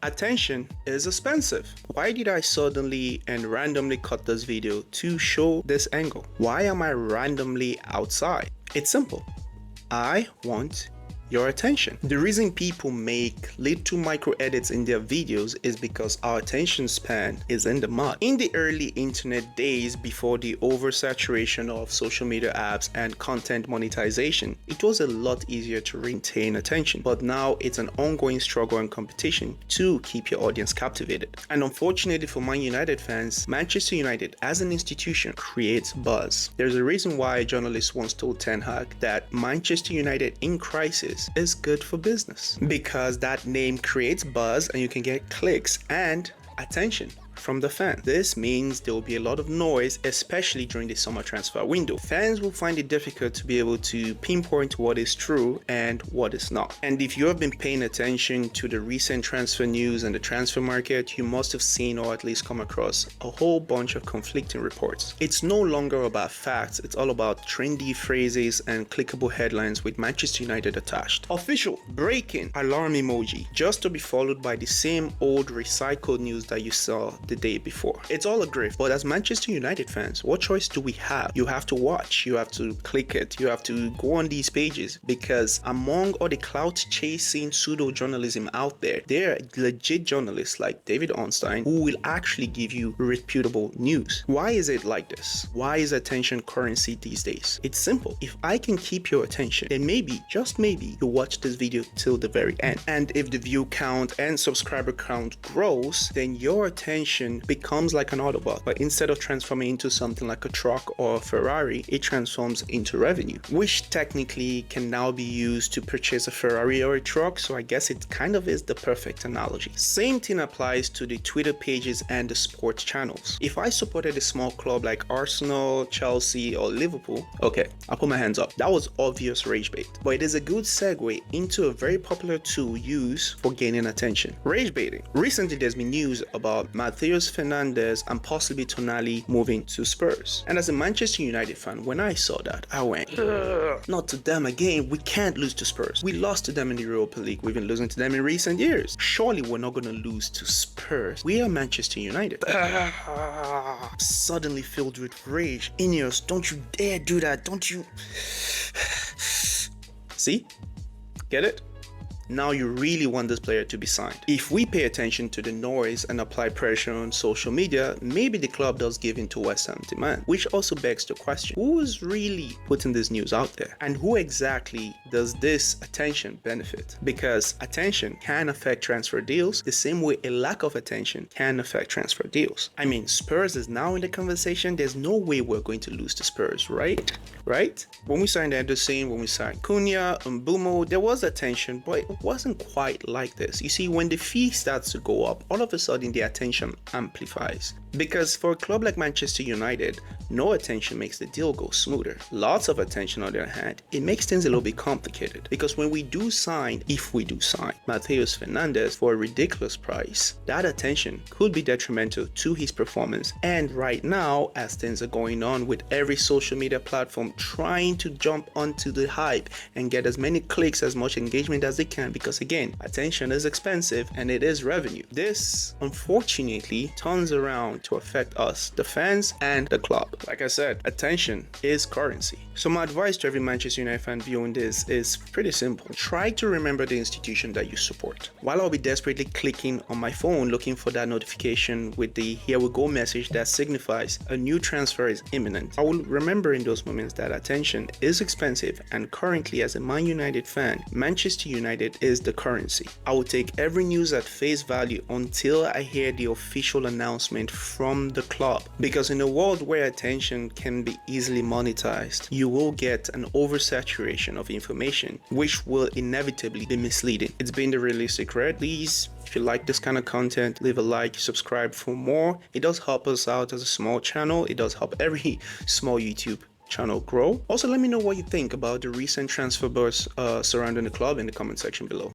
Attention is expensive. Why did I suddenly and randomly cut this video to show this angle? Why am I randomly outside? It's simple. I want your attention. The reason people make little micro edits in their videos is because our attention span is in the mud. In the early internet days, before the oversaturation of social media apps and content monetization, it was a lot easier to retain attention. But now it's an ongoing struggle and competition to keep your audience captivated. And unfortunately for Man United fans, Manchester United as an institution creates buzz. There's a reason why a journalist once told Ten Hag that Manchester United in crisis is good for business, because that name creates buzz and you can get clicks and attention from the fan. This means there will be a lot of noise, especially during the summer transfer window. Fans will find it difficult to be able to pinpoint what is true and what is not. And if you have been paying attention to the recent transfer news and the transfer market, you must have seen or at least come across a whole bunch of conflicting reports. It's no longer about facts, it's all about trendy phrases and clickable headlines with Manchester United attached. Official, breaking, alarm emoji, just to be followed by the same old recycled news that you saw the day before. It's all a grift, but as Manchester United fans, what choice do we have? You have to watch, you have to click it, you have to go on these pages, because among all the clout chasing pseudo journalism out there, there are legit journalists like David Ornstein who will actually give you reputable news. Why is it like this? Why is attention currency these days? It's simple. If I can keep your attention, then maybe, just maybe, you'll watch this video till the very end. And if the view count and subscriber count grows, then your attention becomes like an Autobot, but instead of transforming into something like a truck or a Ferrari, it transforms into revenue, which technically can now be used to purchase a Ferrari or a truck. So I guess it kind of is the perfect analogy. Same thing applies to the Twitter pages and the sports channels. If I supported a small club like Arsenal, Chelsea, or Liverpool, okay, I'll put my hands up. That was obvious rage bait, but it is a good segue into a very popular tool used for gaining attention: rage baiting. Recently, there's been news about Matheus Fernandes and possibly Tonali moving to Spurs. And as a Manchester United fan, when I saw that, I went, not to them again. We can't lose to Spurs. We lost to them in the Europa League. We've been losing to them in recent years. Surely we're not going to lose to Spurs. We are Manchester United. Suddenly filled with rage. Ineos, don't you dare do that. Don't you... See? Get it? Now you really want this player to be signed. If we pay attention to the noise and apply pressure on social media, maybe the club does give in to West Ham demand, which also begs the question, who is really putting this news out there? And who exactly does this attention benefit? Because attention can affect transfer deals the same way a lack of attention can affect transfer deals. I mean, Spurs is now in the conversation. There's no way we're going to lose to Spurs, right? Right? When we signed Anderson, when we signed Cunha, Mbumo, there was attention, but it wasn't quite like this. You see, when the fee starts to go up, all of a sudden the attention amplifies. Because for a club like Manchester United, no attention makes the deal go smoother. Lots of attention, on the other hand, it makes things a little bit complicated. Because when we do sign, if we do sign, Matheus Fernandes for a ridiculous price, that attention could be detrimental to his performance. And right now, as things are going on with every social media platform trying to jump onto the hype and get as many clicks, as much engagement as they can, because again, attention is expensive and it is revenue. This, unfortunately, turns around to affect us, the fans and the club. Like I said, attention is currency. So my advice to every Manchester United fan viewing this is pretty simple. Try to remember the institution that you support. While I'll be desperately clicking on my phone looking for that notification with the "here we go" message that signifies a new transfer is imminent, I will remember in those moments that attention is expensive, and currently as a Man United fan, Manchester United is the currency. I will take every news at face value until I hear the official announcement from the club, because in a world where attention can be easily monetized, you will get an oversaturation of information which will inevitably be misleading. It's been the Realistic Red. Please, if you like this kind of content, leave a like, subscribe for more. It does help us out as a small channel. It does help every small YouTube channel grow. Also, let me know what you think about the recent transfer buzz surrounding the club in the comment section below.